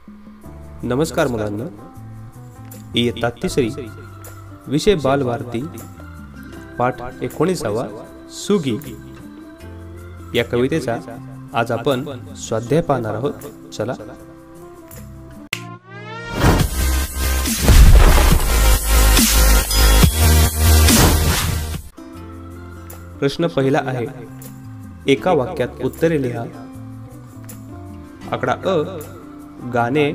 नमस्कार मुलांना, इयत्ता तिसरी विषय बालभारती पाठ 19 सुगी या कवितेचा आज आपण स्वाध्याय पाहणार आहोत. चला. प्रश्न पहिला आहे, एका वाक्यात उत्तरे लिहा. आकडा अ, गाणे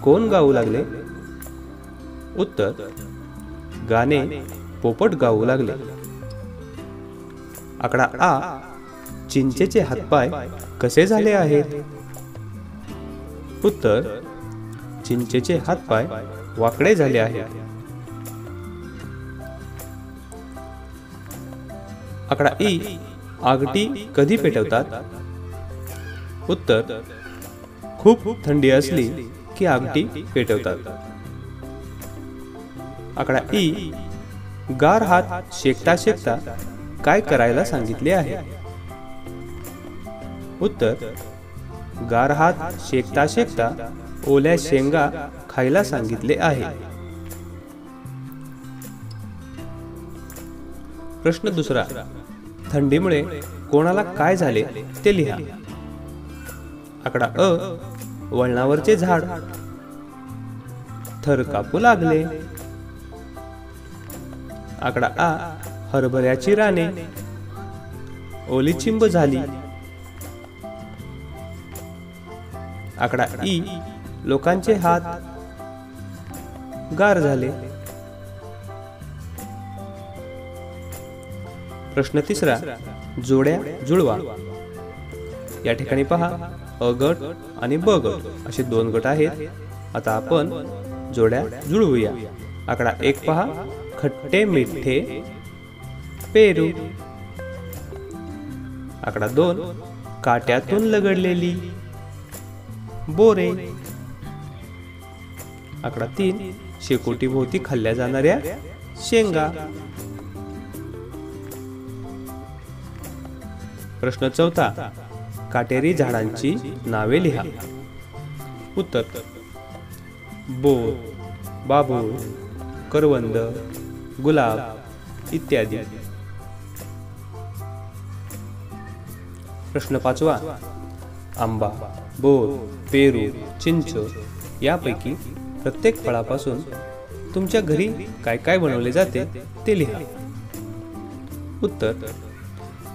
कोण गाऊ लागले? उत्तर, गाणे पोपट गाऊ लागले. आकडा आ, चिंचेचे हातपाय कसे झाले आहेत? उत्तर, चिंचेचे हातपाय वाकडे झाले आहेत. आकडा ई, आगटी कधी पेटवतात? उत्तर, खूप थंडी असली की आगटी पेटवतात. आकडा ई, गार हात शेकता शेकता काय करायला सांगितले आहे? उत्तर, गार हात शेकता शेकता ओल्या शेंगा खायला सांगितले आहे. प्रश्न दुसरा, थंडीमुळे कोणाला काय झाले ते लिहा. आकडा अ, वळणावरचे झाड थर कापू लागले. आकडा आ, हरभऱ्याची राने ओली चिंब झाली. आकडा ई, लोकांचे हात गार झाले. प्रश्न तिसरा, जोड्या जुळवा. या ठिकाणी पहा, अ गट आणि ब गट असे 2 गट आहेत. आता आपण जोड्या जुळवूया. आकडा 1 पहा, खट्टे मिठे पेरू. आकडा 2, काट्यातून लगडलेली बोरे. आकडा 3, शेकोटी भोवती खाल्ल्या जाणाऱ्या शेंगा. प्रश्न चौथा, काटेरी झाडांची नावे लिहा. उत्तर, बोर, बाभूळ, करवंद, गुलाब इत्यादी. प्रश्न पाचवा, आंबा, बोर, पेरू, चिंच यापैकी प्रत्येक फळापासून तुमच्या घरी काय काय बनवले जाते ते लिहा. उत्तर,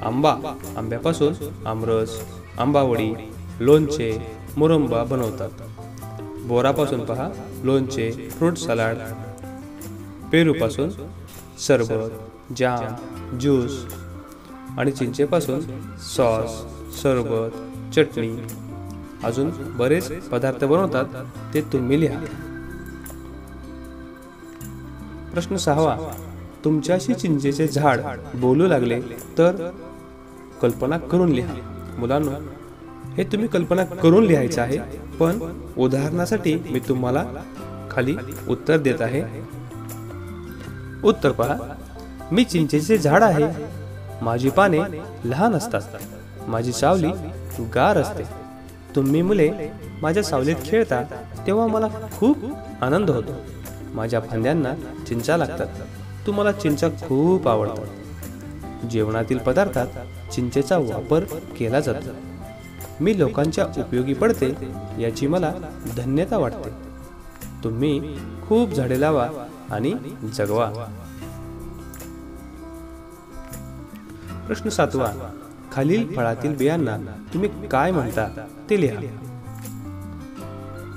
आंबा, आंब्यापासून आमरस, आंबावडी, लोणचे, मुरंबा बनवतात. बोरापासून पहा, लोणचे, फ्रूट सलाड. पेरूपासून सरबत, जाम, ज्यूस आणि चिंचेपासून सॉस, सरबत, चटणी अजून बरेच पदार्थ बनवतात ते तुम्ही लिहा. प्रश्न 6, तुमच्याशी चिंचेचे झाड बोलू लागले तर कल्पना करून लिहा. मुलांनो, हे तुम्ही कल्पना करून लिहायचं आहे, पण उदाहरणासाठी मी तुम्हाला खाली उत्तर देत आहे. उत्तर पहा, मी चिंचेचे झाड आहे. माझी पाने लहान असतात. माझी सावली गार असते. तुम्ही मुले माझ्या सावलीत खेळता तेव्हा मला खूप आनंद होतो. माझ्या फांद्यांना चिंचा लागतात. तुम्हाला चिंचा खूप आवडतात. जेवणातील पदार्थात चिंचेचा वापर केला जातो. मी लोकांच्या उपयोगी पडते याची मला धन्यता वाटते. तुम्ही खूप झाडे लावा आणि जगवा. प्रश्न 7, खालील फळातील बियांना तुम्ही काय म्हणता ते लिहा.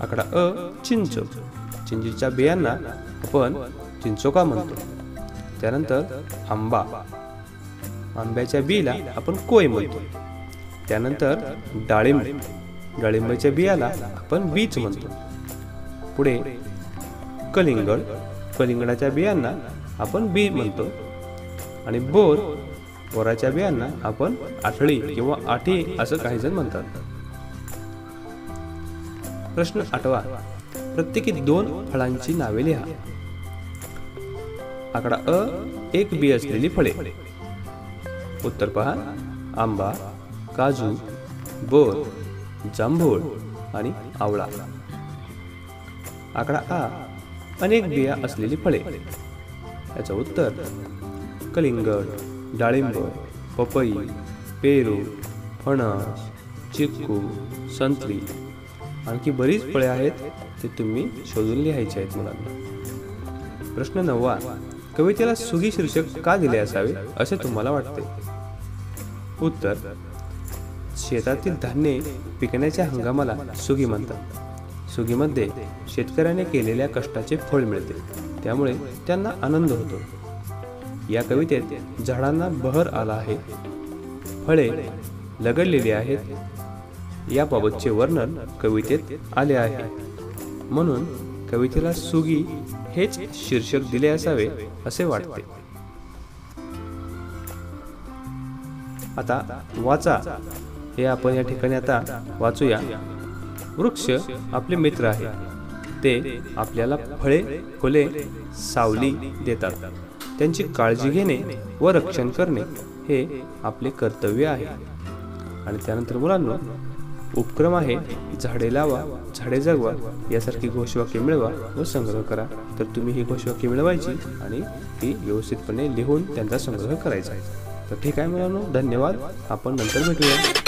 आकडा अ, चिंच. चिंचेच्या बियांना आपण चिंचोका म्हणतो. त्यानंतर आंबा, आंब्याच्या बीला आपण कोय म्हणतो. त्यानंतर डाळिंब, डाळिंबाच्या बियाला आपण बीज म्हणतो. पुढे कलिंगड, कलिंगडाच्या बियांना आपण बी म्हणतो. आणि बोर, बोराच्या बियांना आपण आठळी किंवा आठी असं काही जण म्हणतात. प्रश्न 8, प्रत्येकी 2 फळांची नावे लिहा. आकडा अ, 1 बी असलेली फळे. उत्तर पहा, आंबा, काजू, बोर, जांभूळ आणि आवळा. आकडा आ अनेक बिया असलेली फळे. याचं उत्तर कलिंगड, डाळिंब, पपई, पेरू, फणस, चिक्कू, संत्री. आणखी बरीच फळे आहेत ते तुम्ही शोधून लिहायचे आहेत मुलांना. प्रश्न 9. कवितेला सुगी शीर्षक का दिले असावे असे तुम्हाला वाटते? उत्तर शेतातील धान्य पिकण्याच्या हंगामाला सुगी म्हणतात. सुगीमध्ये शेतकऱ्याने केलेल्या कष्टाचे फळ मिळते, त्यामुळे त्यांना आनंद होतो. या कवितेत झाडांना बहर आला आहे, फळे लगडलेली आहेत याबाबतचे वर्णन कवितेत आले आहे. म्हणून कवितेला सुगी हेच शीर्षक दिले असावे असे वाटते. आता वाचा हे आपण या ठिकाणी आता वाचूया. वृक्ष आपले मित्र आहे, ते आपल्याला फळे, फुले, सावली देतात. त्यांची काळजी घेणे व रक्षण करणे हे आपले कर्तव्य आहे. आणि त्यानंतर मुलांनो, उपक्रम आहे झाडे लावा, झाडे जगवा यासारखी घोषवाक्य मिळवा व संग्रह करा. तर तुम्ही ही घोषवाक्य मिळवायची आणि ती व्यवस्थितपणे लिहून त्यांचा संग्रह करायचा. तर ठीक आहे मुलांनो, धन्यवाद. आपण नंतर भेटूया.